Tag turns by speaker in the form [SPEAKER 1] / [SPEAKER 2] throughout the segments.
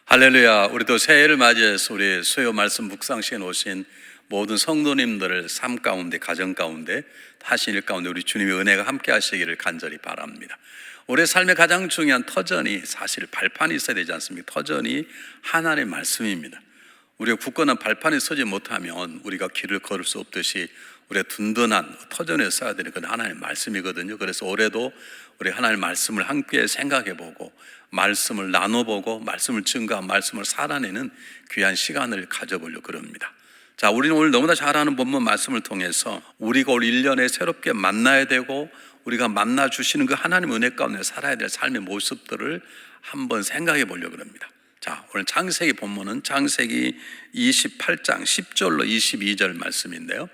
[SPEAKER 1] 할렐루야. 우리도 새해를 맞이해서 우리 수요 말씀 묵상 시간에 오신 모든 성도님들을 삶 가운데, 가정 가운데, 하신 일 가운데 우리 주님의 은혜가 함께 하시기를 간절히 바랍니다. 우리의 삶의 가장 중요한 터전이 사실 발판이 있어야 되지 않습니까? 터전이 하나님의 말씀입니다. 우리가 굳건한 발판이 서지 못하면 우리가 길을 걸을 수 없듯이 우리가 든든한 터전에 써야 되는 건 하나님의 말씀이거든요. 그래서 올해도 우리 하나님의 말씀을 함께 생각해보고 말씀을 나눠보고 말씀을 증거하고 말씀을 살아내는 귀한 시간을 가져보려고 합니다. 자, 우리는 오늘 너무나 잘 아는 본문 말씀을 통해서 우리가 올 1년에 새롭게 만나야 되고 우리가 만나 주시는 그 하나님의 은혜 가운데 살아야 될 삶의 모습들을 한번 생각해 보려고 합니다. 자, 오늘 창세기 본문은 창세기 28장 10절로 22절 말씀인데요.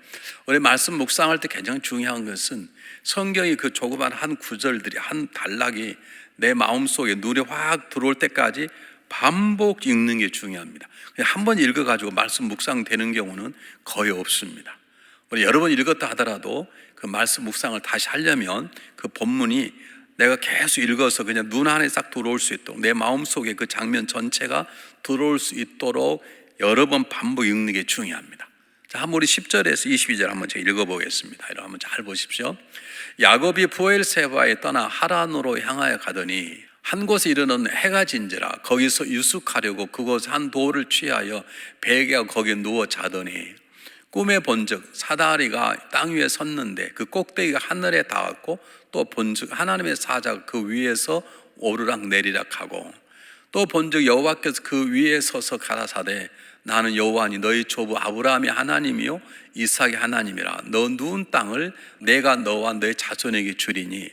[SPEAKER 1] 우리 말씀 묵상할 때 굉장히 중요한 것은 성경이 그 조그만 한 구절들이, 한 단락이 내 마음속에 눈에 확 들어올 때까지 반복 읽는 게 중요합니다. 한 번 읽어가지고 말씀 묵상되는 경우는 거의 없습니다. 우리 여러 번 읽었다 하더라도 그 말씀 묵상을 다시 하려면 그 본문이 내가 계속 읽어서 그냥 눈 안에 싹 들어올 수 있도록 내 마음속에 그 장면 전체가 들어올 수 있도록 여러 번 반복 읽는 게 중요합니다. 자, 한번 우리 10절에서 22절 한번 제가 읽어보겠습니다. 여러분 한번 잘 보십시오. 야곱이 부엘세바에 떠나 하란으로 향하여 가더니 한 곳에 이르는 해가 진지라 거기서 유숙하려고 그곳 한 돌을 취하여 베개가 거기에 누워 자더니 꿈에 본즉 사다리가 땅 위에 섰는데 그 꼭대기가 하늘에 닿았고 또 본즉 하나님의 사자가 그 위에서 오르락 내리락 하고 또 본즉 여호와께서 그 위에 서서 가라사대 나는 여호와니 너희 조부 아브라함의 하나님이요 이삭의 하나님이라. 너 누운 땅을 내가 너와 너의 자손에게 주리니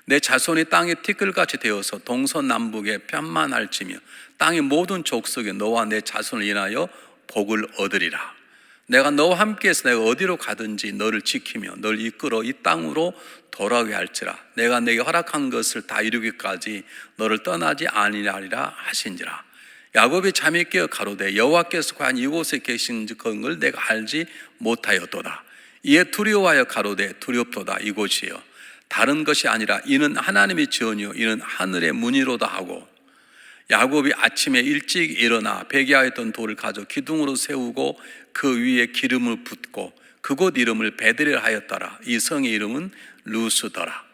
[SPEAKER 1] 내 자손이 땅에 티끌같이 되어서 동서남북에 편만할지며 땅의 모든 족속에 너와 내 자손을 인하여 복을 얻으리라. 내가 너와 함께해서 내가 어디로 가든지 너를 지키며 너를 이끌어 이 땅으로 돌아오게 할지라. 내가 내게 허락한 것을 다 이루기까지 너를 떠나지 아니하리라 하신지라. 야곱이 잠이 깨어 가로되 여호와께서 과연 이곳에 계신지 그걸 내가 알지 못하였도다. 이에 두려워하여 가로되 두렵도다. 이곳이여 다른 것이 아니라 이는 하나님의 지언이요 이는 하늘의 문이로다 하고 야곱이 아침에 일찍 일어나 베개하였던 돌을 가져 기둥으로 세우고 그 위에 기름을 붓고 그곳 이름을 베들레 하였더라. 이 성의 이름은 루스더라.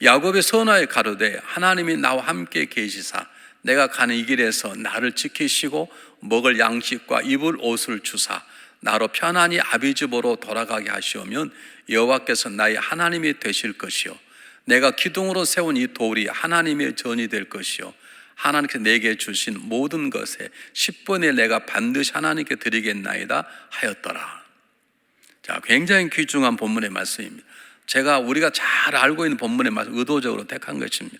[SPEAKER 1] 야곱이 선하여 가로되 하나님이 나와 함께 계시사 내가 가는 이 길에서 나를 지키시고 먹을 양식과 입을 옷을 주사 나로 편안히 아비집으로 돌아가게 하시오면 여호와께서 나의 하나님이 되실 것이요 내가 기둥으로 세운 이 돌이 하나님의 전이 될 것이요 하나님께서 내게 주신 모든 것에 10분의 내가 반드시 하나님께 드리겠나이다 하였더라. 자, 굉장히 귀중한 본문의 말씀입니다. 우리가 잘 알고 있는 본문의 말씀 의도적으로 택한 것입니다.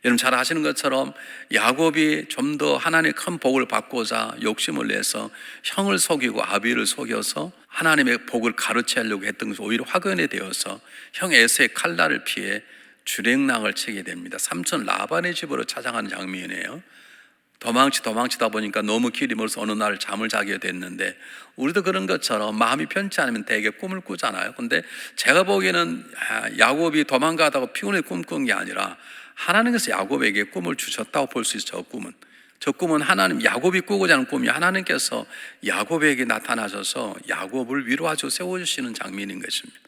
[SPEAKER 1] 여러분 잘 아시는 것처럼 야곱이 좀 더 하나님의 큰 복을 받고자 욕심을 내서 형을 속이고 아비를 속여서 하나님의 복을 가르치려고 했던 것이 오히려 화근이 되어서 형 에서의 칼날을 피해 주랭랑을 치게 됩니다. 삼촌 라반의 집으로 찾아가는 장면이에요. 도망치다 보니까 너무 길이 멀어서 어느 날 잠을 자게 됐는데 우리도 그런 것처럼 마음이 편치 않으면 대개 꿈을 꾸잖아요. 근데 제가 보기에는 야곱이 도망가다가 피곤해 꿈꾼 게 아니라 하나님께서 야곱에게 꿈을 주셨다고 볼 수 있어요. 저 꿈은 하나님, 야곱이 꾸고자 하는 꿈이 하나님께서 야곱에게 나타나셔서 야곱을 위로하시고 세워주시는 장면인 것입니다.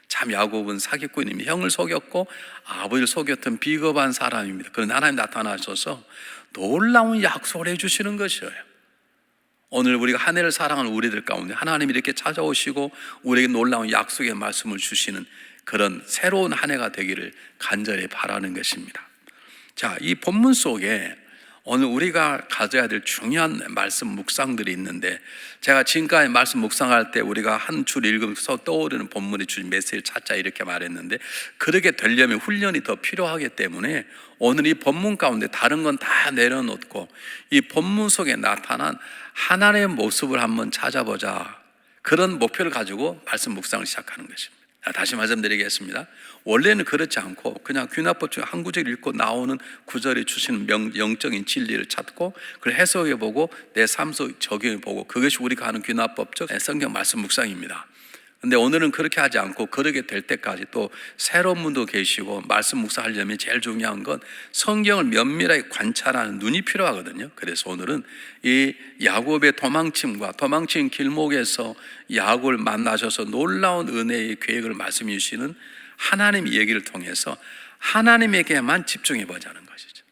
[SPEAKER 1] 참 야곱은 사기꾼입니다. 형을 속였고 아버지를 속였던 비겁한 사람입니다. 그런데 하나님 나타나셔서 놀라운 약속을 해주시는 것이에요. 오늘 우리가 한 해를 사랑하는 우리들 가운데 하나님이 이렇게 찾아오시고 우리에게 놀라운 약속의 말씀을 주시는 그런 새로운 한 해가 되기를 간절히 바라는 것입니다. 자, 이 본문 속에 오늘 우리가 가져야 될 중요한 말씀 묵상들이 있는데 제가 지금까지 말씀 묵상할 때 우리가 한 줄 읽으면서 떠오르는 본문이 주신 메시지를 찾자 이렇게 말했는데 그렇게 되려면 훈련이 더 필요하기 때문에 오늘 이 본문 가운데 다른 건 다 내려놓고 이 본문 속에 나타난 하나님의 모습을 한번 찾아보자 그런 목표를 가지고 말씀 묵상을 시작하는 것입니다. 다시 말씀드리겠습니다. 원래는 그렇지 않고 그냥 귀납법 중 한 구절 읽고 나오는 구절이 주시는 영적인 진리를 찾고 그걸 해석해보고 내 삶 속 적용해보고 그것이 우리가 하는 귀납법적 성경 말씀 묵상입니다. 근데 오늘은 그렇게 하지 않고 그러게 될 때까지 또 새로운 분도 계시고 말씀 묵상하려면 제일 중요한 건 성경을 면밀하게 관찰하는 눈이 필요하거든요. 그래서 오늘은 이 야곱의 도망친 길목에서 야곱을 만나셔서 놀라운 은혜의 계획을 말씀해 주시는 하나님의 얘기를 통해서 하나님에게만 집중해 보자는 것이죠.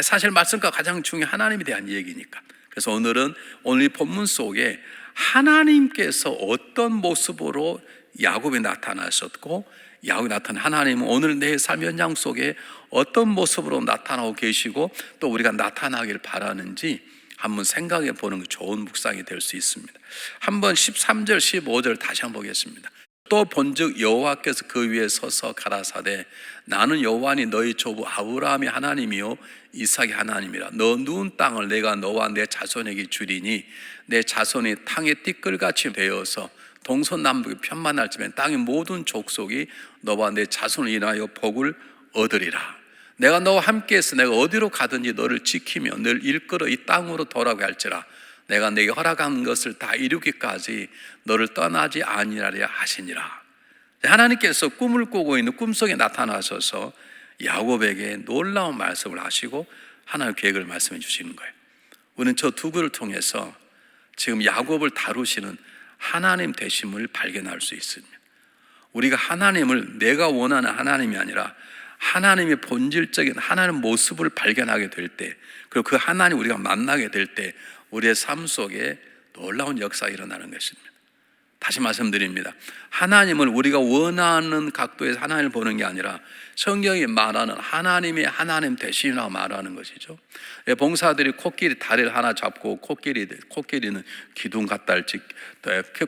[SPEAKER 1] 사실 말씀과 가장 중요한 하나님에 대한 얘기니까. 그래서 오늘은 오늘 이 본문 속에 하나님께서 어떤 모습으로 야곱에 나타나셨고 야곱에 나타난 하나님은 오늘 내 삶 현장 속에 어떤 모습으로 나타나고 계시고 또 우리가 나타나기를 바라는지 한번 생각해 보는 좋은 묵상이 될 수 있습니다. 한번 13절 15절 다시 한번 보겠습니다. 또 본즉 여호와께서 그 위에 서서 가라사대 나는 여호와니 너희 조부 아브라함의 하나님이요 이삭의 하나님이라. 너 누운 땅을 내가 너와 내 자손에게 주리니 내 자손이 땅의 띠끌같이 되어서 동서남북이 편만할 즈음에 땅의 모든 족속이 너와 내 자손을 인하여 복을 얻으리라. 내가 너와 함께해서 내가 어디로 가든지 너를 지키며 늘 일끌어 이 땅으로 돌아오게 할지라. 내가 네게 허락한 것을 다 이루기까지 너를 떠나지 아니하리라 하시니라. 하나님께서 꿈을 꾸고 있는 꿈속에 나타나셔서 야곱에게 놀라운 말씀을 하시고 하나님의 계획을 말씀해 주시는 거예요. 우리는 저 두 글을 통해서 지금 야곱을 다루시는 하나님 되심을 발견할 수 있습니다. 우리가 하나님을 내가 원하는 하나님이 아니라 하나님의 본질적인 하나님 모습을 발견하게 될 때, 그리고 그 하나님 우리가 만나게 될 때 우리의 삶 속에 놀라운 역사가 일어나는 것입니다. 다시 말씀드립니다. 하나님을 우리가 원하는 각도에서 하나님을 보는 게 아니라 성경이 말하는 하나님의 하나님 되시라고 말하는 것이죠. 봉사들이 코끼리 다리를 하나 잡고 코끼리는 기둥 같달, 즉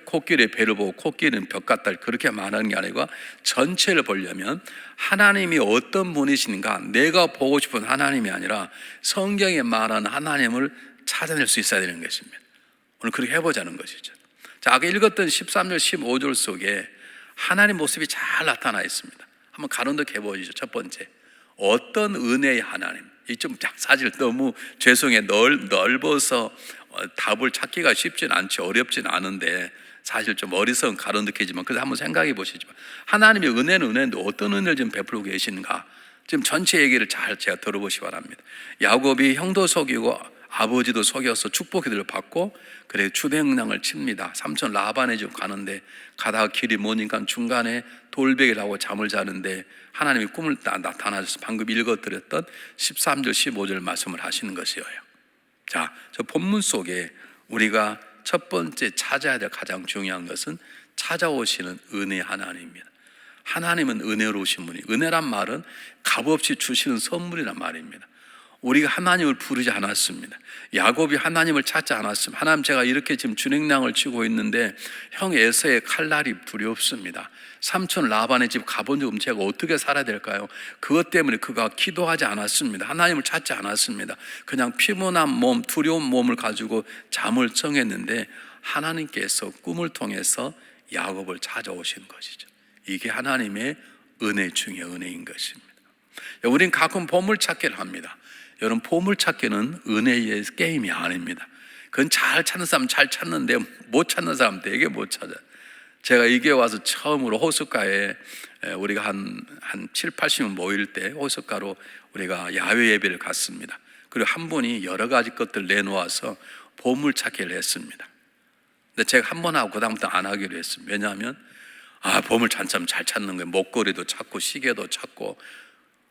[SPEAKER 1] 코끼리의 배를 보고 코끼리는 벽 같달 그렇게 말하는 게 아니고 전체를 보려면 하나님이 어떤 분이신가, 내가 보고 싶은 하나님이 아니라 성경에 말하는 하나님을 찾아낼 수 있어야 되는 것입니다. 오늘 그렇게 해보자는 것이죠. 자, 아까 읽었던 13절 15절 속에 하나님 모습이 잘 나타나 있습니다. 한번 가론독해 보시죠. 첫 번째, 어떤 은혜의 하나님. 이 좀 사실 너무 죄송해 넓어서 답을 찾기가 쉽진 않지, 어렵진 않은데 사실 좀 어리석은 가론독해지만 그래서 한번 생각해 보시죠. 하나님의 은혜는 은혜인데 어떤 은혜를 지금 베풀고 계시는가? 지금 전체 얘기를 잘 제가 들어보시기 바랍니다. 야곱이 형도 속이고 아버지도 속여서 축복기들을 받고 그래 주대응량을 칩니다. 삼촌 라반의 집 가는데 가다가 길이 머니까 중간에 돌베개라고 잠을 자는데 하나님이 꿈을 나타나셔서 방금 읽어드렸던 13절 15절 말씀을 하시는 것이에요. 자, 저 본문 속에 우리가 첫 번째 찾아야 될 가장 중요한 것은 찾아오시는 은혜 하나님입니다. 하나님은 은혜로우신 분이, 은혜란 말은 값없이 주시는 선물이란 말입니다. 우리가 하나님을 부르지 않았습니다. 야곱이 하나님을 찾지 않았습니다. 하나님, 제가 이렇게 지금 준행량을 치고 있는데 형 에서의 칼날이 두렵습니다. 삼촌 라반의 집 가본 적 없는 제가 어떻게 살아야 될까요? 그것 때문에 그가 기도하지 않았습니다. 하나님을 찾지 않았습니다. 그냥 피곤한 몸, 두려운 몸을 가지고 잠을 청했는데 하나님께서 꿈을 통해서 야곱을 찾아오신 것이죠. 이게 하나님의 은혜 중에 은혜인 것입니다. 우린 가끔 보물찾기를 합니다. 여러분, 보물찾기는 은혜의 게임이 아닙니다. 그건 잘 찾는 사람 잘 찾는데 못 찾는 사람 되게 못 찾아요. 제가 이게 와서 처음으로 호숫가에 우리가 한 7, 80명 모일 때 호숫가로 우리가 야외 예배를 갔습니다. 그리고 한 분이 여러 가지 것들 내놓아서 보물찾기를 했습니다. 근데 제가 한 번 하고 그다음부터 안 하기로 했습니다. 왜냐하면 보물 참 잘 찾는 거예요. 목걸이도 찾고 시계도 찾고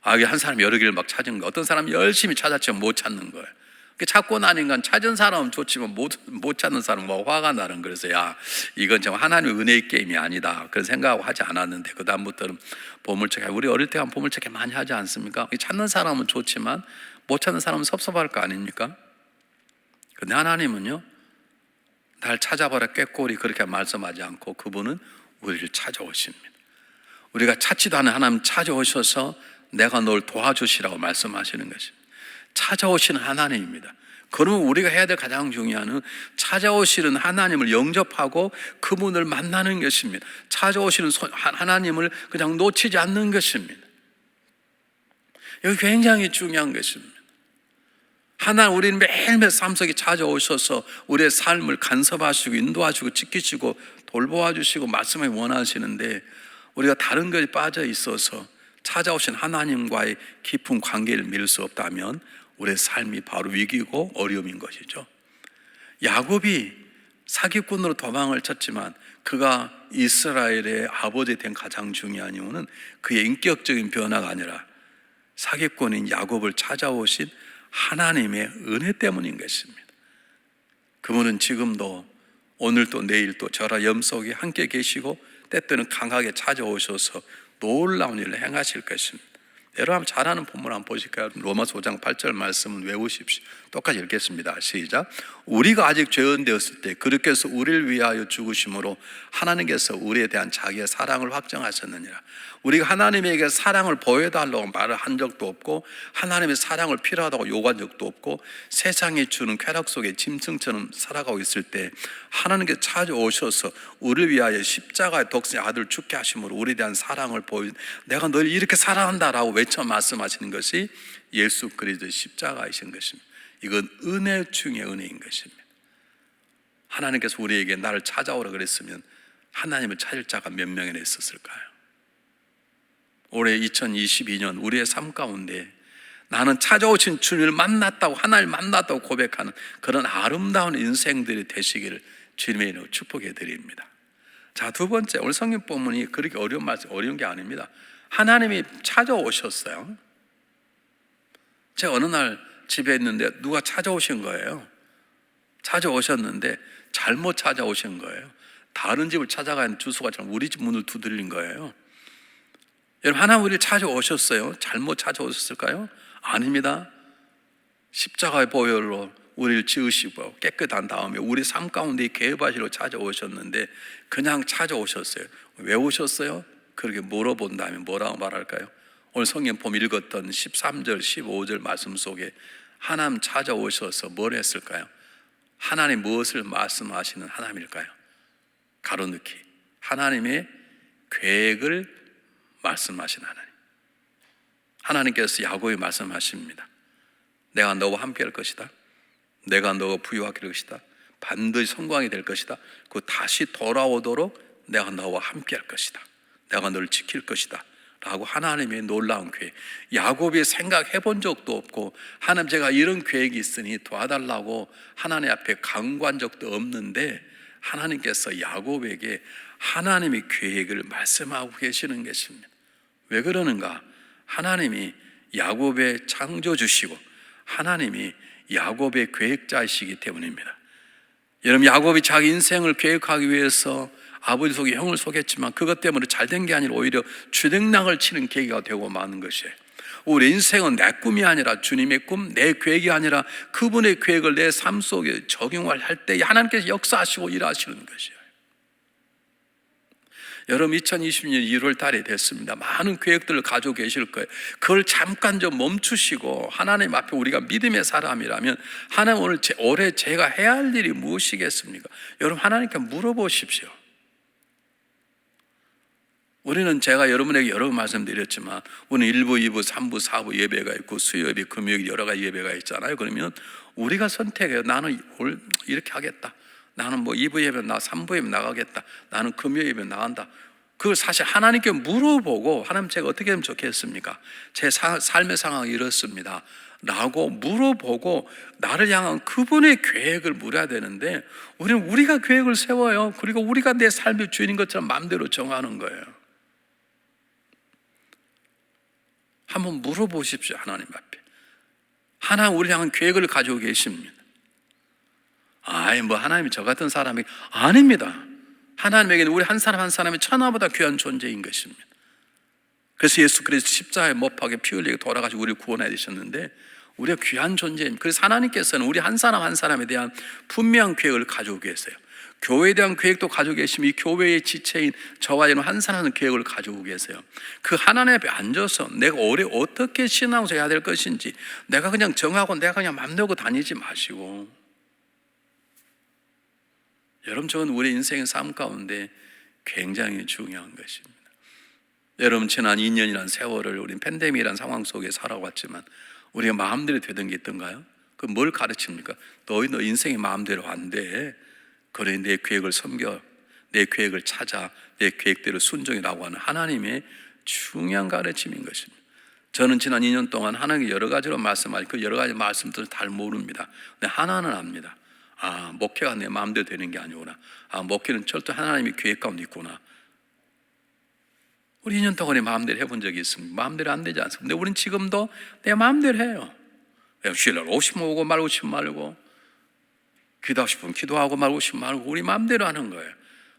[SPEAKER 1] 한 사람이 여러 개를 막 찾은 거, 어떤 사람이 열심히 찾았지만 못 찾는 거예요. 찾고 나니까 찾은 사람은 좋지만 못 찾는 사람은 막 화가 나는. 그래서 이건 정말 하나님의 은혜의 게임이 아니다 그런 생각하고 하지 않았는데 그 다음부터는 보물찾기, 우리 어릴 때 한 보물찾기 많이 하지 않습니까? 찾는 사람은 좋지만 못 찾는 사람은 섭섭할 거 아닙니까? 근데 하나님은요, 날 찾아봐라 꾀꼬리 그렇게 말씀하지 않고 그분은 우리를 찾아오십니다. 우리가 찾지도 않은 하나님 찾아오셔서 내가 널 도와주시라고 말씀하시는 것입니다. 찾아오시는 하나님입니다. 그러면 우리가 해야 될 가장 중요한 찾아오시는 하나님을 영접하고 그분을 만나는 것입니다. 찾아오시는 하나님을 그냥 놓치지 않는 것입니다. 이거 굉장히 중요한 것입니다. 하나님, 우리는 매일매일 삶 속에 찾아오셔서 우리의 삶을 간섭하시고 인도하시고 지키시고 돌보아 주시고 말씀을 원하시는데, 우리가 다른 것에 빠져 있어서 찾아오신 하나님과의 깊은 관계를 맺을 수 없다면 우리의 삶이 바로 위기고 어려움인 것이죠. 야곱이 사기꾼으로 도망을 쳤지만 그가 이스라엘의 아버지 된 가장 중요한 이유는 그의 인격적인 변화가 아니라 사기꾼인 야곱을 찾아오신 하나님의 은혜 때문인 것입니다. 그분은 지금도 오늘도 내일도 저라 염 속에 함께 계시고 때때는 강하게 찾아오셔서 놀라운 일을 행하실 것입니다. 여러분 잘 아는 본문 한번 보실까요? 로마서 5장 8절 말씀은 외우십시오. 똑같이 읽겠습니다. 시작. 우리가 아직 죄인 되었을 때 그렇게서 우리를 위하여 죽으심으로 하나님께서 우리에 대한 자기의 사랑을 확정하셨느니라. 우리가 하나님에게 사랑을 보여달라고 말을 한 적도 없고 하나님의 사랑을 필요하다고 요구한 적도 없고 세상이 주는 쾌락 속에 짐승처럼 살아가고 있을 때 하나님께서 찾아오셔서 우리를 위하여 십자가의 독생의 아들을 죽게 하심으로 우리에 대한 사랑을 내가 널 이렇게 사랑한다라고 외쳐 말씀하시는 것이 예수 그리스도의 십자가이신 것입니다. 이건 은혜 중에 은혜인 것입니다. 하나님께서 우리에게 나를 찾아오라 그랬으면 하나님을 찾을 자가 몇 명이나 있었을까요? 올해 2022년 우리의 삶 가운데 나는 찾아오신 주님을 만났다고, 하나님을 만났다고 고백하는 그런 아름다운 인생들이 되시기를 주님의 이름으로 축복해 드립니다. 자, 두 번째, 오늘 성경 본문이 그렇게 어려운 게 아닙니다. 하나님이 찾아오셨어요. 제가 어느 날 집에 있는데 누가 찾아오신 거예요. 찾아오셨는데 잘못 찾아오신 거예요. 다른 집을 찾아가는 주소가 우리 집 문을 두드린 거예요. 여러분, 하나님 우리를 찾아오셨어요. 잘못 찾아오셨을까요? 아닙니다. 십자가의 보혈로 우리를 지으시고 깨끗한 다음에 우리 삶 가운데 계획하시러 찾아오셨는데 그냥 찾아오셨어요. 왜 오셨어요? 그렇게 물어본다면 뭐라고 말할까요? 오늘 성경 보면 읽었던 13절 15절 말씀 속에 하나님 찾아오셔서 뭘 했을까요? 하나님 무엇을 말씀하시는 하나님일까요? 가로넣기, 하나님의 계획을 말씀하신 하나님. 하나님께서 야곱에 말씀하십니다. 내가 너와 함께 할 것이다. 내가 너와 부유하게 할 것이다. 반드시 성공하게 될 것이다. 그 다시 돌아오도록 내가 너와 함께 할 것이다. 내가 너를 지킬 것이다 라고 하나님의 놀라운 계획. 야곱이 생각해 본 적도 없고 하나님 제가 이런 계획이 있으니 도와달라고 하나님 앞에 간구한 적도 없는데 하나님께서 야곱에게 하나님의 계획을 말씀하고 계시는 것입니다. 왜 그러는가? 하나님이 야곱의 창조주시고 하나님이 야곱의 계획자이시기 때문입니다. 여러분, 야곱이 자기 인생을 계획하기 위해서 아버지 속에 형을 속였지만 그것 때문에 잘된 게 아니라 오히려 주댕랑을 치는 계기가 되고 마는 것이에요. 우리 인생은 내 꿈이 아니라 주님의 꿈, 내 계획이 아니라 그분의 계획을 내 삶 속에 적용을 할 때 하나님께서 역사하시고 일하시는 것이에요. 여러분, 2020년 1월 달이 됐습니다. 많은 계획들을 가지고 계실 거예요. 그걸 잠깐 좀 멈추시고 하나님 앞에 우리가 믿음의 사람이라면 하나님 오늘 올해 제가 해야 할 일이 무엇이겠습니까? 여러분, 하나님께 물어보십시오. 우리는 제가 여러분에게 여러 번 말씀드렸지만 오늘 1부, 2부, 3부, 4부 예배가 있고 수요 예배, 금요일 여러 가지 예배가 있잖아요. 그러면 우리가 선택해요. 나는 오늘 이렇게 하겠다. 나는 뭐 2부 예배 3부 예배 나가겠다. 나는 금요일 예배 나간다. 그걸 사실 하나님께 물어보고 하나님 제가 어떻게 하면 좋겠습니까? 제 삶의 상황이 이렇습니다 라고 물어보고 나를 향한 그분의 계획을 물어야 되는데 우리는 우리가 계획을 세워요. 그리고 우리가 내 삶의 주인인 것처럼 마음대로 정하는 거예요. 한번 물어보십시오. 하나님 앞에. 하나님 우리 향한 계획을 가지고 계십니다. 뭐 하나님이 저 같은 사람이 아닙니다. 하나님에게는 우리 한 사람 한 사람이 천하보다 귀한 존재인 것입니다. 그래서 예수 그리스도 십자가에 못 박혀 피 흘리게 돌아가시고 우리를 구원해 주셨는데 우리가 귀한 존재입니다. 그래서 하나님께서는 우리 한 사람 한 사람에 대한 분명한 계획을 가지고 계세요. 교회에 대한 계획도 가지고 계시면 이 교회의 지체인 저와 여러분 한산하는 계획을 가지고 계세요. 그 하나님 앞에 앉아서 내가 올해 어떻게 신앙생활 해야 될 것인지 내가 그냥 정하고 내가 그냥 맘대로 다니지 마시고, 여러분 저건 우리 인생의 삶 가운데 굉장히 중요한 것입니다. 여러분 지난 2년이라는 세월을 우린 팬데믹이라는 상황 속에 살아왔지만 우리가 마음대로 되던 게 있던가요? 그 뭘 가르칩니까? 너 인생이 마음대로 안 돼. 그래, 내 계획을 섬겨, 내 계획을 찾아, 내 계획대로 순종이라고 하는 하나님의 중요한 가르침인 것입니다. 저는 지난 2년 동안 하나님이 여러 가지로 말씀하신 그 여러 가지 말씀들을 잘 모릅니다. 근데 하나는 압니다. 아, 목회가 내 마음대로 되는 게 아니구나. 아, 목회는 철저히 하나님의 계획 가운데 있구나. 우리 2년 동안에 마음대로 해본 적이 있습니다. 마음대로 안 되지 않습니다. 근데 우린 지금도 내 마음대로 해요. 쉬러 오고 싶으면 오고 말고 싶으면 말고, 기도하고 싶으면 기도하고 말고 싶으면 말고, 우리 마음대로 하는 거예요.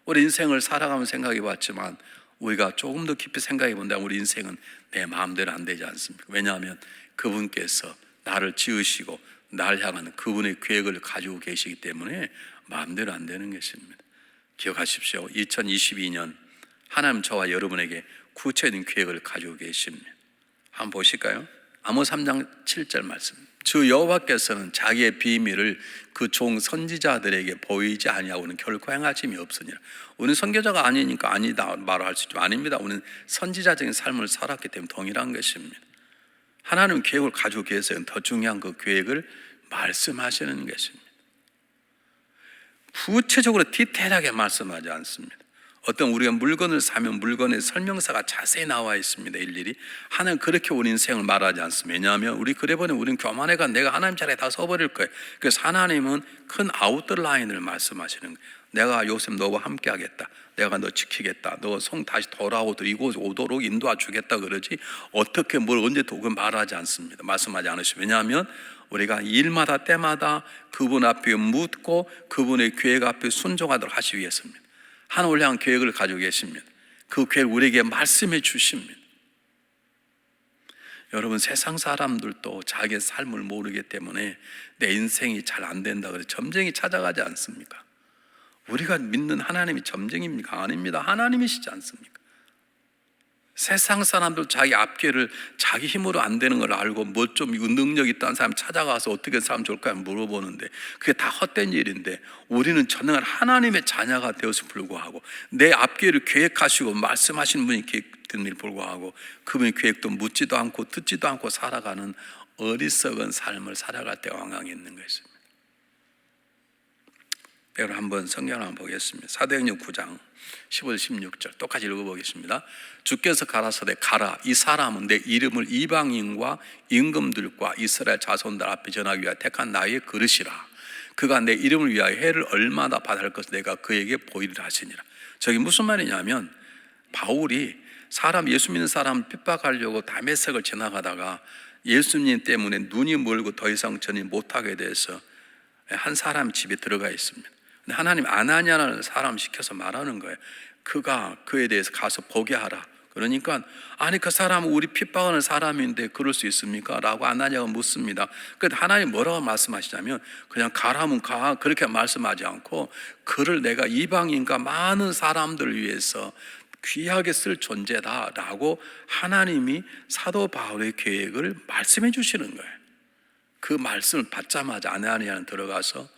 [SPEAKER 1] 우리 인생을 살아가면 생각해 봤지만 우리가 조금 더 깊이 생각해 본다면 우리 인생은 내 마음대로 안 되지 않습니까? 왜냐하면 그분께서 나를 지으시고 나를 향하는 그분의 계획을 가지고 계시기 때문에 마음대로 안 되는 것입니다. 기억하십시오. 2022년 하나님 저와 여러분에게 구체적인 계획을 가지고 계십니다. 한번 보실까요? 아모스 3장 7절 말씀. 주 여호와께서는 자기의 비밀을 그 종 선지자들에게 보이지 아니하고는 결코 행하심이 없으니라. 우리는 선교자가 아니니까 아니다 말할 수 있지만 아닙니다. 우리는 선지자적인 삶을 살았기 때문에 동일한 것입니다. 하나님은 계획을 가지고 계세요. 더 중요한 그 계획을 말씀하시는 것입니다. 구체적으로 디테일하게 말씀하지 않습니다. 어떤 우리가 물건을 사면 물건의 설명서가 자세히 나와 있습니다. 일일이. 하나님 그렇게 우리 인생을 말하지 않습니다. 왜냐하면 우리 그래 보니 우리는 교만해가 내가 하나님 자리에 다 서버릴 거예요. 그래서 하나님은 큰 아웃라인을 말씀하시는 거예요. 내가 요셉 너와 함께 하겠다. 내가 너 지키겠다. 너 성 다시 돌아오도록 이곳 오도록 인도해 주겠다 그러지 어떻게 뭘 언제 도그 말하지 않습니다. 말씀하지 않으시죠. 왜냐하면 우리가 일마다 때마다 그분 앞에 묻고 그분의 계획 앞에 순종하도록 하시기 위해서입니다. 하나님을 향한 계획을 가지고 계십니다. 그 계획을 우리에게 말씀해 주십니다. 여러분 세상 사람들도 자기의 삶을 모르기 때문에 내 인생이 잘 안 된다 그래서 점쟁이 찾아가지 않습니까? 우리가 믿는 하나님이 점쟁입니까? 아닙니다. 하나님이시지 않습니까? 세상 사람들 자기 앞길을 자기 힘으로 안 되는 걸 알고 뭐 좀 능력 있다는 사람 찾아가서 어떻게 살면 좋을까 물어보는데 그게 다 헛된 일인데, 우리는 전능한 하나님의 자녀가 되어서 불구하고 내 앞길을 계획하시고 말씀하시는 분이 계획됨에 불구하고 그분의 계획도 묻지도 않고 듣지도 않고 살아가는 어리석은 삶을 살아갈 때 왕왕 있는 것입니다. 여러분 한번 성경을 한번 보겠습니다. 사도행전 9장 15절 16절 똑같이 읽어보겠습니다. 주께서 가라사대 가라, 이 사람은 내 이름을 이방인과 임금들과 이스라엘 자손들 앞에 전하기 위하여 택한 나의 그릇이라. 그가 내 이름을 위하여 해를 얼마나 받을 것을 내가 그에게 보이리라 하시니라. 저게 무슨 말이냐면 바울이 예수 믿는 사람 핍박하려고 다메섹을 지나가다가 예수님 때문에 눈이 멀고 더 이상 전이 못하게 돼서 한 사람 집에 들어가 있습니다. 하나님 아나니아라는 사람 시켜서 말하는 거예요. 그가 그에 대해서 가서 보게 하라. 그러니까 아니 그 사람은 우리 핍박하는 사람인데 그럴 수 있습니까? 라고 아나니아가 묻습니다. 그런데 하나님 뭐라고 말씀하시냐면 그냥 가라면 가 그렇게 말씀하지 않고 그를 내가 이방인과 많은 사람들을 위해서 귀하게 쓸 존재다라고 하나님이 사도 바울의 계획을 말씀해 주시는 거예요. 그 말씀을 받자마자 아나니아는 들어가서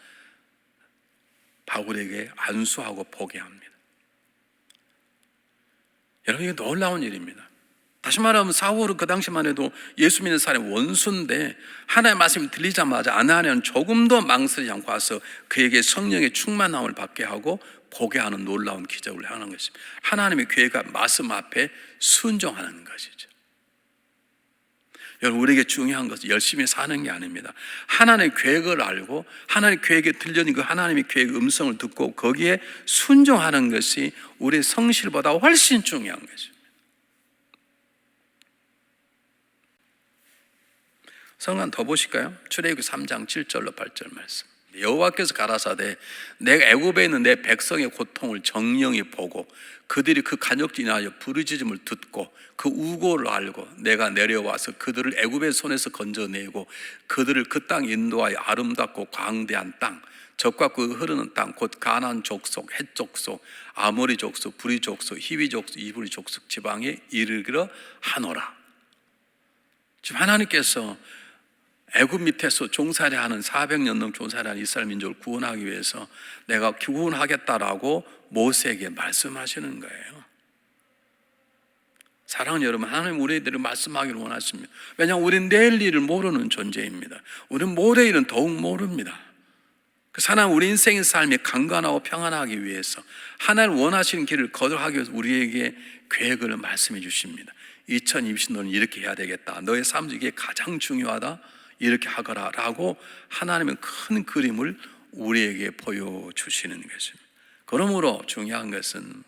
[SPEAKER 1] 바울에게 안수하고 보게 합니다. 여러분 이게 놀라운 일입니다. 다시 말하면 사울은 그 당시만 해도 예수 믿는 사람의 원수인데 하나님의 말씀이 들리자마자 아나니아는 조금도 망설이지 않고 와서 그에게 성령의 충만함을 받게 하고 보게 하는 놀라운 기적을 하는 것입니다. 하나님의 계획과 말씀 앞에 순종하는 것이죠. 여러분 우리에게 중요한 것은 열심히 사는 게 아닙니다. 하나님의 계획을 알고 하나님의 계획에 들려진 그 하나님의 계획 음성을 듣고 거기에 순종하는 것이 우리의 성실보다 훨씬 중요한 것입니다. 성경 더 보실까요? 출애굽기 3장 7절로 8절 말씀. 여호와께서 가라사대 내가 애굽에 있는 내 백성의 고통을 정령히 보고 그들이 그 간역지 인하여 부르짖음을 듣고 그 우고를 알고 내가 내려와서 그들을 애굽의 손에서 건져내고 그들을 그 땅 인도하여 아름답고 광대한 땅, 적과 그 흐르는 땅 곧 가나안 족속, 헷 족속, 아모리 족속, 브리 족속, 히위 족속, 이브리 족속 지방에 이르기로 하노라. 지금 하나님께서 애굽 밑에서 종살이하는 400년 넘게 종살이하는 이스라엘 민족을 구원하기 위해서 내가 구원하겠다라고 모세에게 말씀하시는 거예요. 사랑하는 여러분, 하나님 우리들을 말씀하기를 원하십니다. 왜냐하면 우리는 내일 일을 모르는 존재입니다. 우리는 모레 일은 더욱 모릅니다. 그 하나님 우리 인생의 삶이 강건하고 평안하기 위해서 하나님 원하시는 길을 거듭하기 위해서 우리에게 계획을 말씀해 주십니다. 2020년은 이렇게 해야 되겠다. 너의 삶 중에 이게 가장 중요하다. 이렇게 하거라 라고 하나님은 큰 그림을 우리에게 보여주시는 것입니다. 그러므로 중요한 것은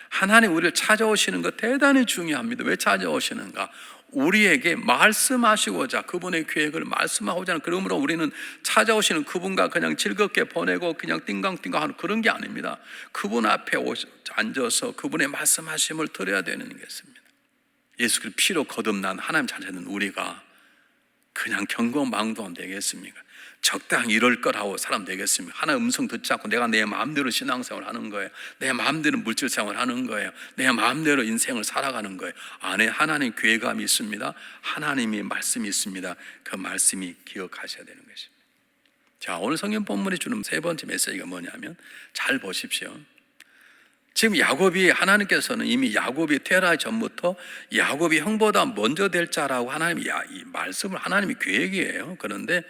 [SPEAKER 1] 하나님 우리를 찾아오시는 것 대단히 중요합니다. 왜 찾아오시는가? 우리에게 말씀하시고자 그분의 계획을 말씀하고자 하는, 그러므로 우리는 찾아오시는 그분과 그냥 즐겁게 보내고 그냥 띵강띵강 하는 그런 게 아닙니다. 그분 앞에 앉아서 그분의 말씀하심을 들어야 되는 것입니다. 예수 그리스도 피로 거듭난 하나님 자녀는 우리가 그냥 경거망동하면 되겠습니까? 적당히 이럴 거라고 사람 되겠습니까? 하나님 음성 듣지 않고 내가 내 마음대로 신앙생활을 하는 거예요. 내 마음대로 물질생활을 하는 거예요. 내 마음대로 인생을 살아가는 거예요. 안에 하나님 계획감이 있습니다. 하나님의 말씀이 있습니다. 그 말씀이 기억하셔야 되는 것입니다. 자, 오늘 성경 본문이 주는 세 번째 메시지가 뭐냐면, 잘 보십시오. 지금 야곱이, 하나님께서는 이미 야곱이 태어나기 전부터 야곱이 형보다 먼저 될 자라고 하나님이 이 말씀을, 하나님이 계획이에요. 그런데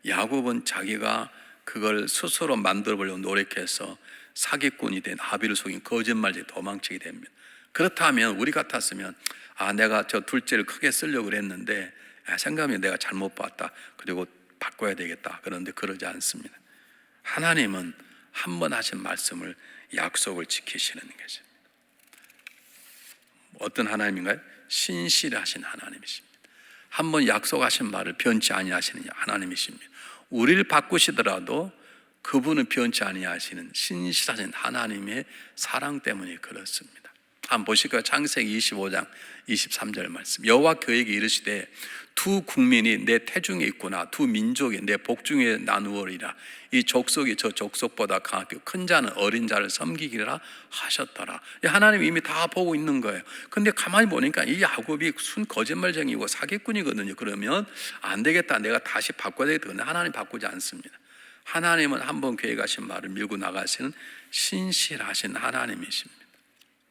[SPEAKER 1] 야곱은 자기가 그걸 스스로 만들어 보려고 노력해서 사기꾼이 된 아비를 속인 거짓말쟁이 도망치게 됩니다. 그렇다면 우리 같았으면 내가 저 둘째를 크게 쓰려고 그랬는데 생각하면 내가 잘못 봤다. 그리고 바꿔야 되겠다. 그런데 그러지 않습니다. 하나님은 한 번 하신 말씀을, 약속을 지키시는 것입니다. 어떤 하나님인가요? 신실하신 하나님이십니다. 한 번 약속하신 말을 변치 아니하시는 하나님이십니다. 우리를 바꾸시더라도 그분은 변치 아니하시는 신실하신 하나님의 사랑 때문에 그렇습니다. 한번 보실까요? 창세기 25장 23절 말씀. 여호와 그에게 이르시되 두 국민이 내 태중에 있구나. 두 민족이 내 복중에 나누어리라. 이 족속이 저 족속보다 강하게 큰 자는 어린 자를 섬기기라 하셨더라. 하나님이 이미 다 보고 있는 거예요. 근데 가만히 보니까 이 야곱이 순 거짓말쟁이고 사기꾼이거든요. 그러면 안 되겠다. 내가 다시 바꿔야 되겠다. 근데 하나님 바꾸지 않습니다. 하나님은 한번 계획하신 말을 밀고 나가시는 신실하신 하나님이십니다.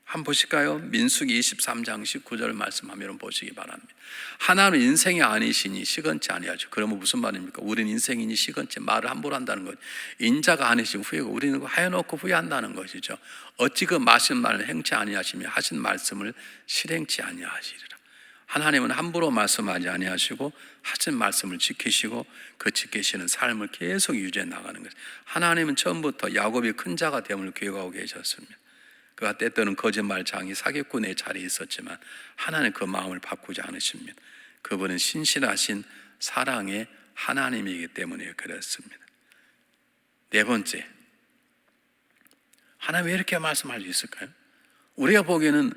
[SPEAKER 1] 한번 보실까요? 민수기 23장 19절 말씀 한번 보시기 바랍니다. 하나님은 인생이 아니시니 시건치 아니하죠. 그러면 무슨 말입니까? 우리는 인생이니 시건치, 말을 함부로 한다는 거죠. 인자가 아니신 후회고 우리는 하여놓고 후회한다는 것이죠. 어찌 그 마신 말을 행치 아니하시며 하신 말씀을 실행치 아니하시리라. 하나님은 함부로 말씀하지 아니하시고 하신 말씀을 지키시고 그 지키시는 삶을 계속 유지해 나가는 것이죠. 하나님은 처음부터 야곱이 큰 자가 됨을 계획하고 계셨습니다. 그가 때때는 거짓말장이 사기꾼의 자리에 있었지만 하나님 그 마음을 바꾸지 않으십니다. 그분은 신실하신 사랑의 하나님이기 때문에 그렇습니다. 네 번째, 하나님 왜 이렇게 말씀할 수 있을까요? 우리가 보기에는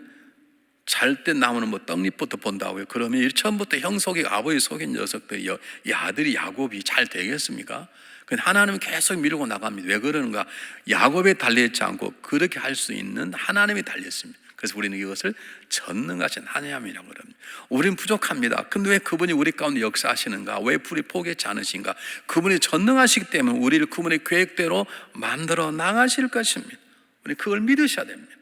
[SPEAKER 1] 잘 때 나오는 떡잎부터 본다고요. 그러면 처음부터 형 속이 아버지 속인 녀석들, 이 아들이 야곱이 잘 되겠습니까? 근데 하나님은 계속 밀고 나갑니다. 왜 그러는가? 야곱에 달려있지 않고 그렇게 할 수 있는 하나님이 달렸습니다. 그래서 우리는 이것을 전능하신 하나님이라고 합니다. 우리는 부족합니다. 근데 왜 그분이 우리 가운데 역사하시는가? 왜 불이 포기하지 않으신가? 그분이 전능하시기 때문에 우리를 그분의 계획대로 만들어 나가실 것입니다. 우리 그걸 믿으셔야 됩니다.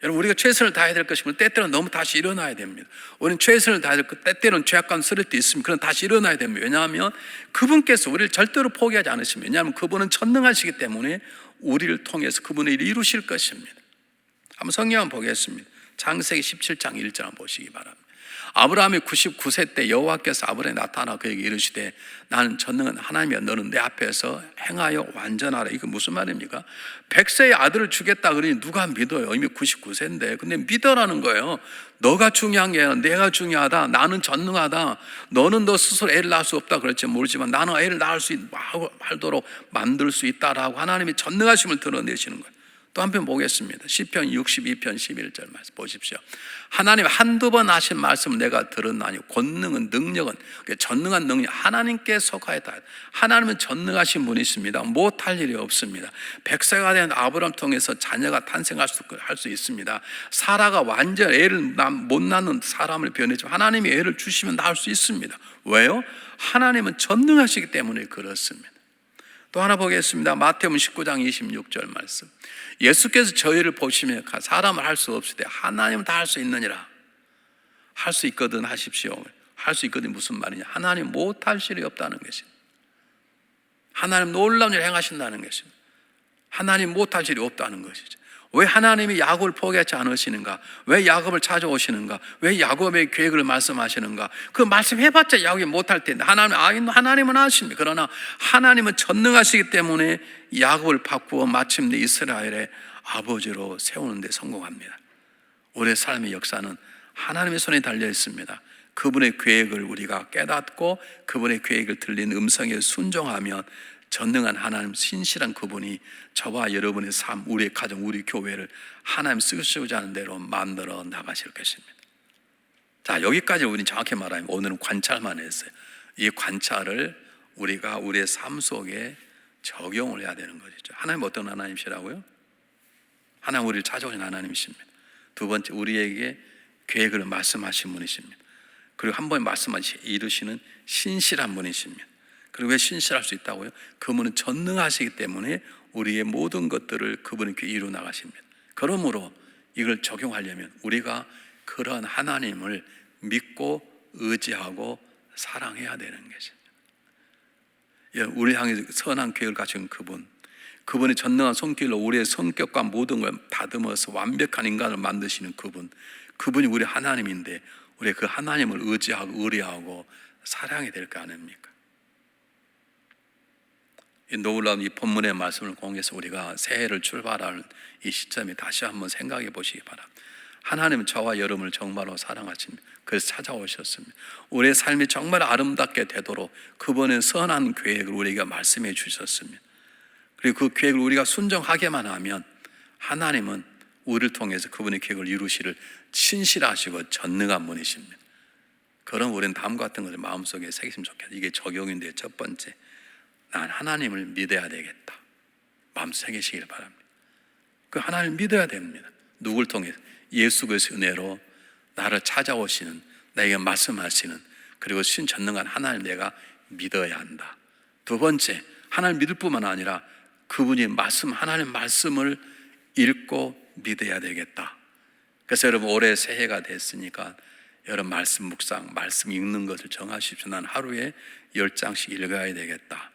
[SPEAKER 1] 여러분, 우리가 최선을 다해야 될 것이면 때때로는 너무 다시 일어나야 됩니다. 우리는 최선을 다해야 될 것, 때때로는 죄악감 쓰릴 때 있으면 그런 다시 일어나야 됩니다. 왜냐하면 그분께서 우리를 절대로 포기하지 않으십니다. 왜냐하면 그분은 전능하시기 때문에 우리를 통해서 그분의 일을 이루실 것입니다. 한번 성경 한번 보겠습니다. 창세기 17장 1절 한번 보시기 바랍니다. 아브라함이 99세 때 여호와께서 아브라함에 나타나 그에게 이르시되 나는 전능한 하나님이야. 너는 내 앞에서 행하여 완전하라. 이거 무슨 말입니까? 100세의 아들을 주겠다 그러니 누가 믿어요? 이미 99세인데. 근데 믿어라는 거예요. 너가 중요한 게 아니라 내가 중요하다. 나는 전능하다. 너는 너 스스로 애를 낳을 수 없다 그럴지 모르지만 나는 애를 낳을 수 있도록 만들 수 있다라고 하나님이 전능하심을 드러내시는 거예요. 또 한 편 보겠습니다. 시편 62편 11절 말씀 보십시오. 하나님 한두 번 하신 말씀을 내가 들었나니 권능은 능력은 전능한 능력 하나님께 속하였다. 하나님은 전능하신 분이십니다. 못할 일이 없습니다. 100세가 된 아브라함 통해서 자녀가 탄생할 수 있습니다. 사라가 완전 애를 못 낳는 사람을 변했지만 하나님이 애를 주시면 낳을 수 있습니다. 왜요? 하나님은 전능하시기 때문에 그렇습니다. 또 하나 보겠습니다. 마태복음 19장 26절 말씀. 예수께서 저희를 보시며 사람을 할 수 없을 때 하나님은 다 할 수 있느니라. 할 수 있거든 하십시오. 할 수 있거든 무슨 말이냐? 하나님 못할 일이 없다는 것입니다. 하나님 놀라운 일을 행하신다는 것입니다. 하나님 못할 일이 없다는 것이죠. 왜 하나님이 야곱을 포기하지 않으시는가? 왜 야곱을 찾아오시는가? 왜 야곱의 계획을 말씀하시는가? 그 말씀해봤자 야곱이 못할 텐데 하나님은 아십니다. 그러나 하나님은 전능하시기 때문에 야곱을 바꾸어 마침내 이스라엘의 아버지로 세우는 데 성공합니다. 우리의 삶의 역사는 하나님의 손에 달려 있습니다. 그분의 계획을 우리가 깨닫고 그분의 계획을 들린 음성에 순종하면 전능한 하나님, 신실한 그분이 저와 여러분의 삶, 우리의 가정, 우리 교회를 하나님 쓰시고자 하는 대로 만들어 나가실 것입니다. 자, 여기까지 우리는 정확히 말하면 오늘은 관찰만 했어요. 이 관찰을 우리가 우리의 삶 속에 적용을 해야 되는 것이죠. 하나님 어떤 하나님이시라고요? 하나님 우리를 찾아오신 하나님이십니다. 두 번째, 우리에게 계획을 말씀하신 분이십니다. 그리고 한 번에 말씀하시 이루시는 신실한 분이십니다. 그리고 왜 신실할 수 있다고요? 그분은 전능하시기 때문에 우리의 모든 것들을 그분이 이루어 나가십니다. 그러므로 이걸 적용하려면 우리가 그런 하나님을 믿고 의지하고 사랑해야 되는 것입니다. 우리 향해 선한 계획을 가진 그분의 전능한 손길로 우리의 성격과 모든 걸 다듬어서 완벽한 인간을 만드시는 그분이 우리 하나님인데 우리 그 하나님을 의지하고 의뢰하고 사랑해야 될 거 아닙니까? 이 놀라운 이 본문의 말씀을 공유해서 우리가 새해를 출발하는 이 시점에 다시 한번 생각해 보시기 바랍니다. 하나님은 저와 여러분을 정말로 사랑하십니다. 그래서 찾아오셨습니다. 우리의 삶이 정말 아름답게 되도록 그분의 선한 계획을 우리에게 말씀해 주셨습니다. 그리고 그 계획을 우리가 순종하게만 하면 하나님은 우리를 통해서 그분의 계획을 이루시를 신실하시고 전능한 분이십니다. 그럼 우리는 다음과 같은 것을 마음속에 새기시면 좋겠다. 이게 적용인데 첫 번째, 난 하나님을 믿어야 되겠다. 마음 새기시길 바랍니다. 그 하나님을 믿어야 됩니다. 누굴 통해서? 예수 그리스도의 은혜로 나를 찾아오시는, 나에게 말씀하시는, 그리고 신전능한 하나님 내가 믿어야 한다. 두 번째, 하나님 믿을 뿐만 아니라 그분이 하나님 말씀을 읽고 믿어야 되겠다. 그래서 여러분 올해 새해가 됐으니까 여러분 말씀 묵상, 말씀 읽는 것을 정하십시오. 난 하루에 10장씩 읽어야 되겠다.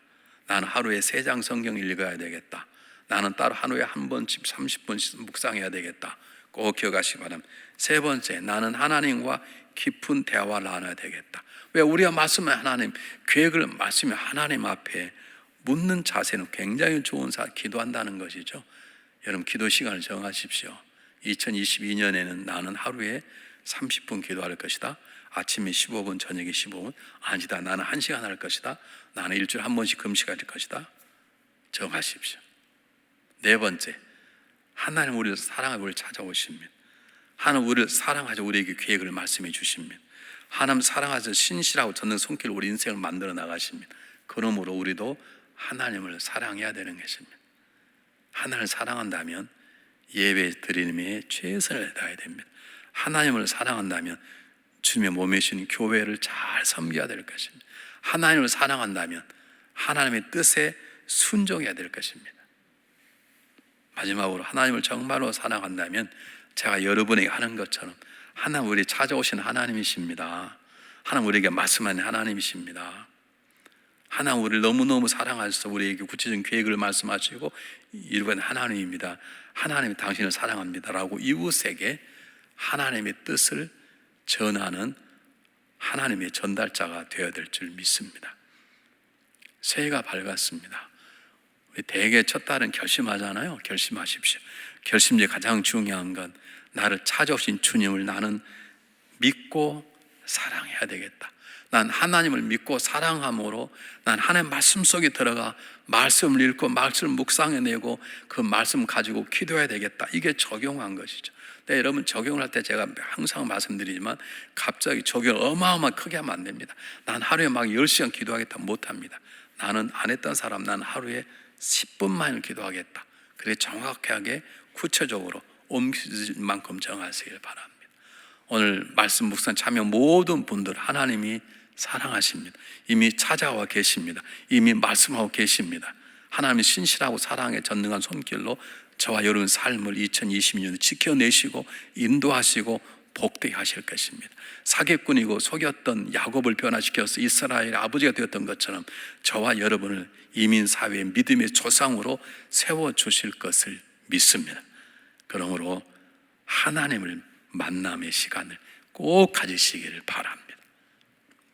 [SPEAKER 1] 나는 하루에 3장 성경 읽어야 되겠다. 나는 따로 하루에 한 번씩 30분씩 묵상해야 되겠다. 꼭 기억하시기 바랍니다. 세 번째, 나는 하나님과 깊은 대화를 나눠야 되겠다. 왜? 우리가 말씀을 하나님, 계획을 말씀을 하나님 앞에 묻는 자세는 굉장히 좋은 기도한다는 것이죠. 여러분 기도 시간을 정하십시오. 2022년에는 나는 하루에 30분 기도할 것이다. 아침에 15분, 저녁에 15분. 아니다, 나는 1시간 할 것이다. 나는 일주일에 한 번씩 금식할 것이다. 정하십시오. 네 번째, 하나님 우리를 사랑하고 우리를 찾아오십니다. 하나님 우리를 사랑하셔 우리에게 계획을 말씀해 주십니다. 하나님 사랑하셔 신실하고 전능 손길로 우리 인생을 만들어 나가십니다. 그러므로 우리도 하나님을 사랑해야 되는 것입니다. 하나님을 사랑한다면 예배 드림에 최선을 다해야 됩니다. 하나님을 사랑한다면 주님의 몸에 신 교회를 잘 섬겨야 될 것입니다. 하나님을 사랑한다면 하나님의 뜻에 순종해야 될 것입니다. 마지막으로 하나님을 정말로 사랑한다면 제가 여러분에게 하는 것처럼 하나님 우리 찾아오신 하나님이십니다. 하나님 우리에게 말씀하는 하나님이십니다. 하나님 우리를 너무너무 사랑하셔서 우리에게 구체적인 계획을 말씀하시고 이루는 하나님입니다. 하나님이 당신을 사랑합니다 라고 이웃에게 하나님의 뜻을 전하는 하나님의 전달자가 되어야 될 줄 믿습니다. 새해가 밝았습니다. 우리 대개 첫 달은 결심하잖아요. 결심하십시오. 결심 중에 가장 중요한 건 나를 찾아오신 주님을 나는 믿고 사랑해야 되겠다. 난 하나님을 믿고 사랑함으로 난 하나님 말씀 속에 들어가 말씀을 읽고 말씀을 묵상해내고 그 말씀 가지고 기도해야 되겠다. 이게 적용한 것이죠. 네, 여러분 적용을 할 때 제가 항상 말씀드리지만 갑자기 적용을 어마어마하게 크게 하면 안 됩니다. 난 하루에 막 10시간 기도하겠다 못합니다. 나는 안 했던 사람 난 하루에 10분만을 기도하겠다. 그게 정확하게 구체적으로 옮길 만큼 정하시길 바랍니다. 오늘 말씀 묵상 참여 모든 분들 하나님이 사랑하십니다. 이미 찾아와 계십니다. 이미 말씀하고 계십니다. 하나님이 신실하고 사랑에 전능한 손길로 저와 여러분 삶을 2022년에 지켜내시고 인도하시고 복되게 하실 것입니다. 사기꾼이고 속였던 야곱을 변화시켜서 이스라엘의 아버지가 되었던 것처럼 저와 여러분을 이민사회의 믿음의 조상으로 세워주실 것을 믿습니다. 그러므로 하나님을 만남의 시간을 꼭 가지시기를 바랍니다.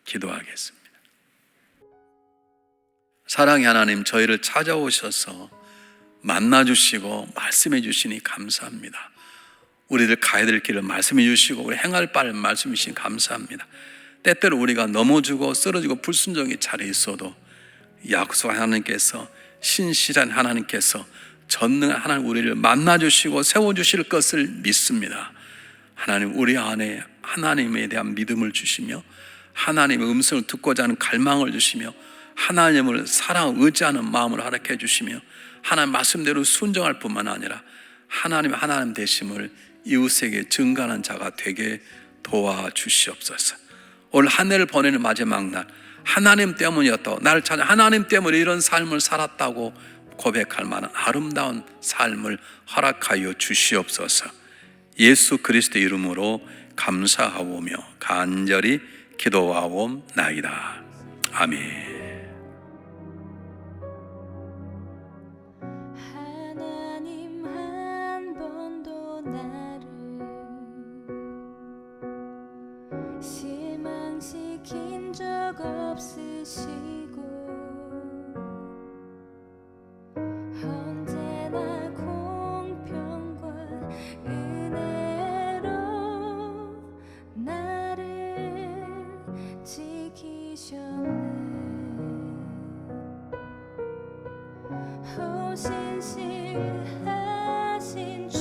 [SPEAKER 1] 기도하겠습니다. 사랑의 하나님, 저희를 찾아오셔서 만나주시고 말씀해 주시니 감사합니다. 우리들 가야 될 길을 말씀해 주시고 우리 행할 바를 말씀해 주시니 감사합니다. 때때로 우리가 넘어지고 쓰러지고 불순종의 자리에 있어도 약속한 하나님께서, 신실한 하나님께서, 전능한 하나님 우리를 만나주시고 세워주실 것을 믿습니다. 하나님, 우리 안에 하나님에 대한 믿음을 주시며 하나님의 음성을 듣고자 하는 갈망을 주시며 하나님을 사랑 의지하는 마음을 허락해 주시며 하나님 말씀대로 순종할 뿐만 아니라 하나님 되심을 이웃에게 증가하는 자가 되게 도와주시옵소서. 올 한 해를 보내는 마지막 날, 하나님 때문이었다고, 나를 찾아 하나님 때문에 이런 삶을 살았다고 고백할 만한 아름다운 삶을 허락하여 주시옵소서. 예수 그리스도의 이름으로 감사하오며 간절히 기도하옵나이다. 아멘.
[SPEAKER 2] 하나님 한 번도 나를 실망시킨 적 없으시고 언제나 공평과 은혜로 나를 지키셨네. 오 신실하신 주,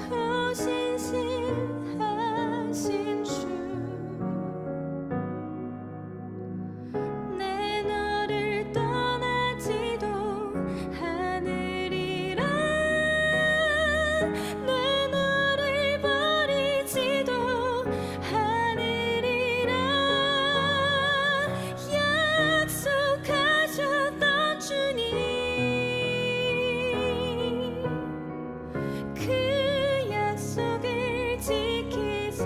[SPEAKER 2] 오 신실하신 주, 내 너를 떠나지도 않으리라. 내 너를 버리지도 않으리라. 약속하셨던 주님, 그 약속을 지키사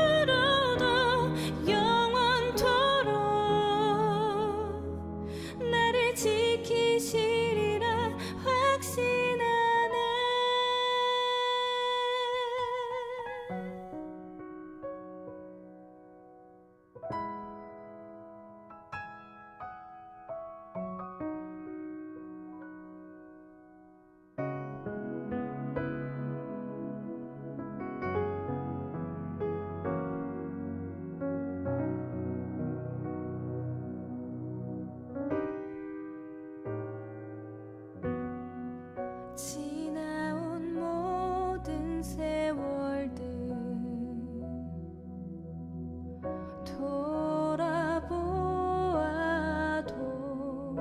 [SPEAKER 2] 이후로도 영원토록 나를 지키시리라 확신하네. 지나온 모든 세월들 돌아보아도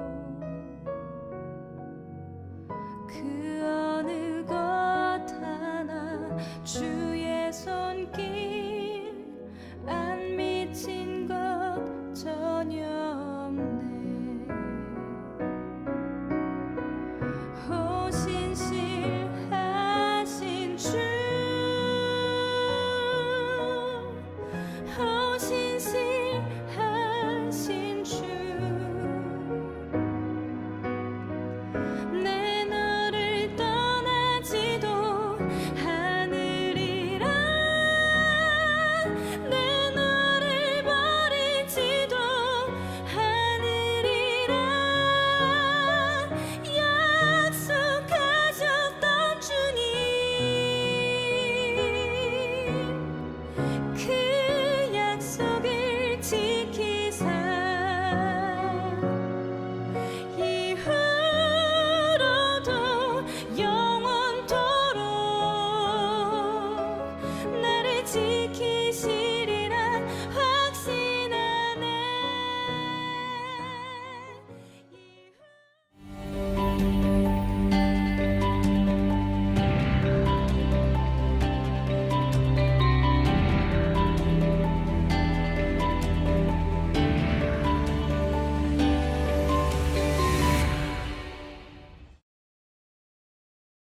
[SPEAKER 2] 그 어느 것 하나 주의 손길